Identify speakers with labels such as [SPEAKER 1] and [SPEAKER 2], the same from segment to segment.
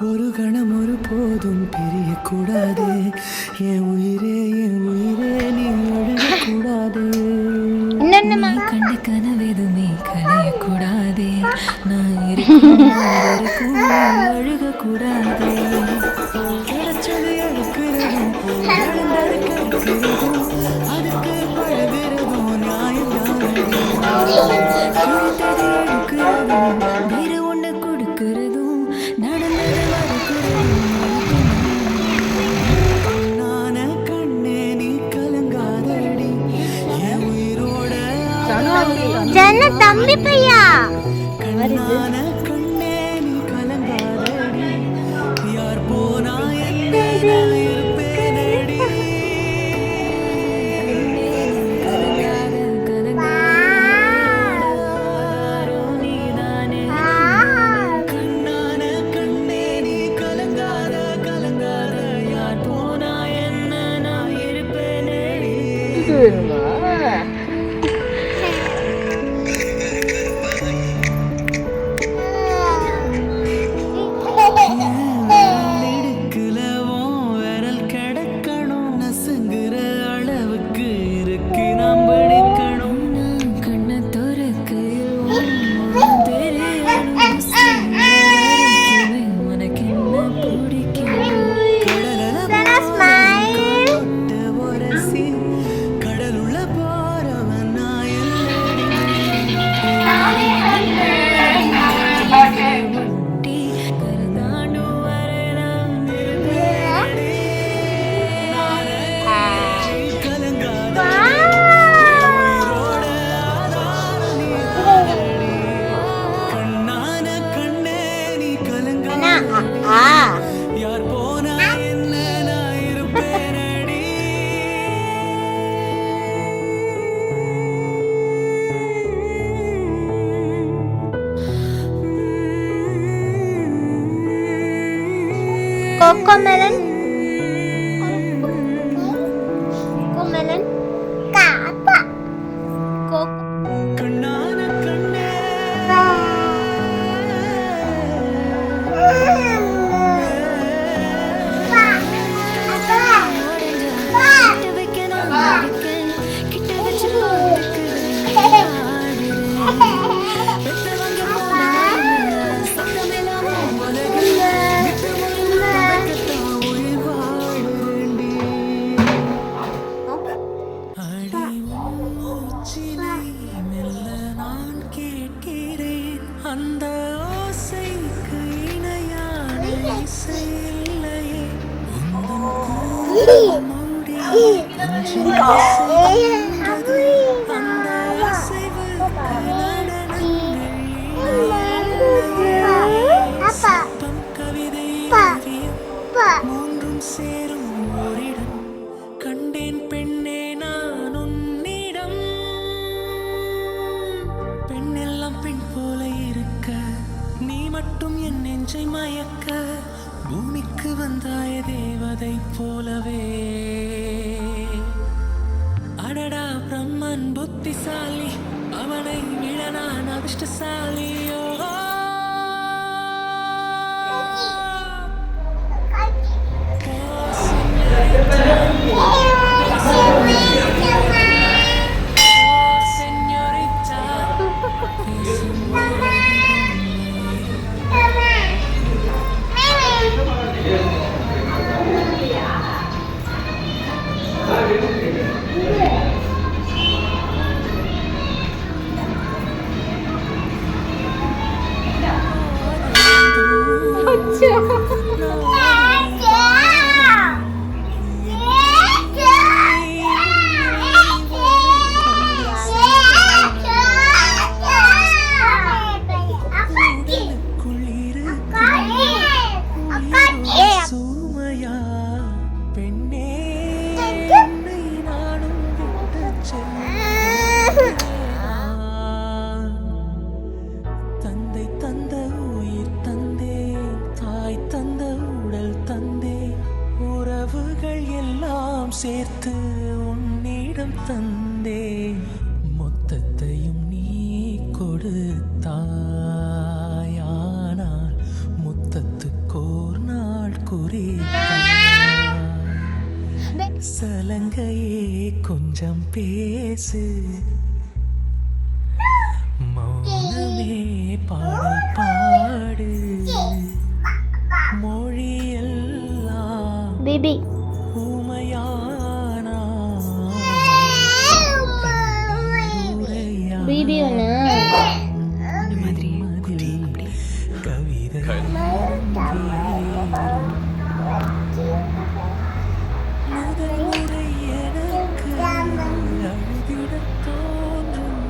[SPEAKER 1] ஒரு கணம் ஒரு போதும் பிரியக்கூடாது. என் உயிரே நீ அழுகக்கூடாது.
[SPEAKER 2] கண்ட கனவெதுமே கலையக்கூடாதே. நான் இருக்கும் அழுகக்கூடாதே.
[SPEAKER 1] கிடைச்சது எடுக்கிறதும் இழந்தது கிடைக்கிறதும் அதுக்கு பழகிறதும் நியாயம்தானடி.
[SPEAKER 2] கொடுத்தது எடுக்கிறதும் வேறு ஒண்ணு கொடுக்கிறதும் நடந்தது மறுக்கிறதும்.
[SPEAKER 1] நான கண்ணே நீ கலங்காதடி. என் உயிரோட
[SPEAKER 3] தம்பி பையா
[SPEAKER 1] கண்ணான கண்ணே நீ கலங்காதடி. யார் போனா என்ன நான் இருப்பேனடி. கண்ணான கண்ணே நீ கலங்காத யார் போனா என்ன நான் இருப்பேனடி. இடுக்குல உன் விரல் கிடக்கணும். நசுங்குற அளவுக்கு இருக்கு நாம் படிக்கணும்.
[SPEAKER 2] நான் கண்ணை திறக்கையில் தெரியணும். உனக்கு என்ன பிடிக்கும்?
[SPEAKER 1] கொட்ட உரசி கடலுள்ள போறவன் நான்
[SPEAKER 2] ஒட்டி கருதாண்டும் வரை நான்
[SPEAKER 1] கலங்காத கண்ணான கண்ணே நீ கலங்காத. யார் போனா என்ன நான் இருப்பேனடி.
[SPEAKER 3] Cocomelon. Cocomelon. Kapa. Coco.
[SPEAKER 1] கண்ணான கண்ணே
[SPEAKER 2] கிட்ட வைக்க நான் நடிக்கேன். கிட்ட வச்சு பெத்தவங்க சத்தமில்லாம உலகில்
[SPEAKER 1] உயிர் வாழுறேன்டி. அடி மூச்சினை மெல்ல நான் கேட்கிறேன். அந்த ஓசைக்கு இணையான இசை இல்லையே. உந்தன் மூடி நெஞ்சில் அசைகின்றது. அந்த அசைவுக்கு நடனங்கள் இல்லையே. சிற்பம் கவிதை ஓவியம் மூன்றும் சேரும் ஓரிடம். கண்டேன் பெண்ணே நான் உன்னிடம். பெண்ணெல்லாம் பெண் போல இருக்க நீ மட்டும் என் நெஞ்சை மயக்க. பூமிக்கு வந்தாய தேவதை போலவே. அடடா பிரம்மன் புத்திசாலி, அவனை விட நான் அதிர்ஷ்டசாலியோ. சூமையா பெண்ணே என்னை நானும் விட்டு செல்ல. தந்தை தந்த உயிர் தந்தே, தாய் தந்த உடல் தந்தே, உறவுகள் எல்லாம் சேர்த்து உன்னிடம் தந்தே. மொத்தத்தையும் நீ கொடுத்தாயா. கொஞ்சம் பேசு மௌனமே பாடல் பாடு மொழியெல்லாம்
[SPEAKER 3] பேபி
[SPEAKER 1] ஊமையானா
[SPEAKER 3] பேபி ஒன்று
[SPEAKER 1] கவிதை முதல் முறை எனக்கு அழுதிடத் தோன்றும்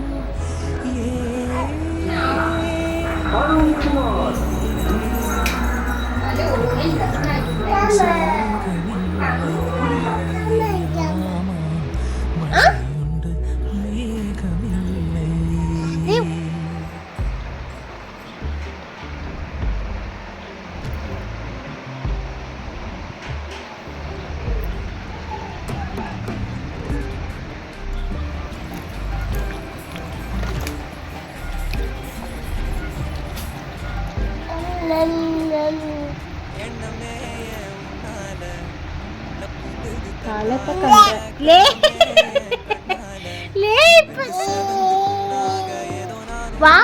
[SPEAKER 1] மழையுண்டு மேகமில்லை
[SPEAKER 3] லே லே வா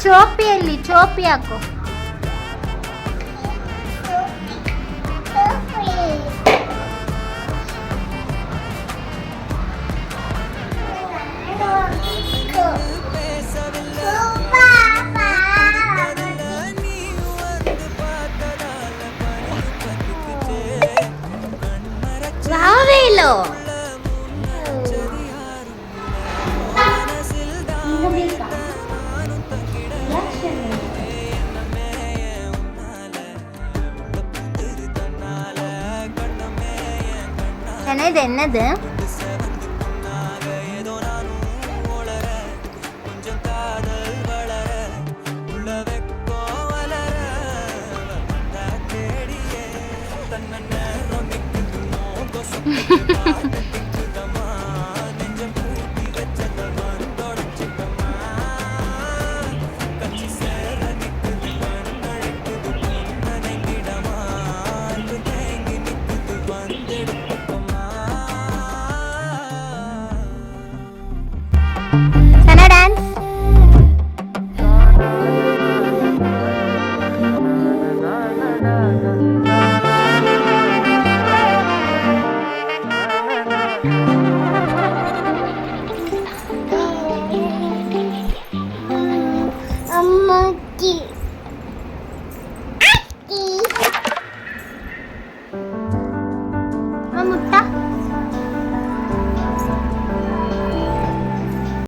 [SPEAKER 3] ಚೋಪಿಯಲ್ಲಿ ಚೋಪಿ ಹಾಕು ರಾವೇಲೋ இது என்னது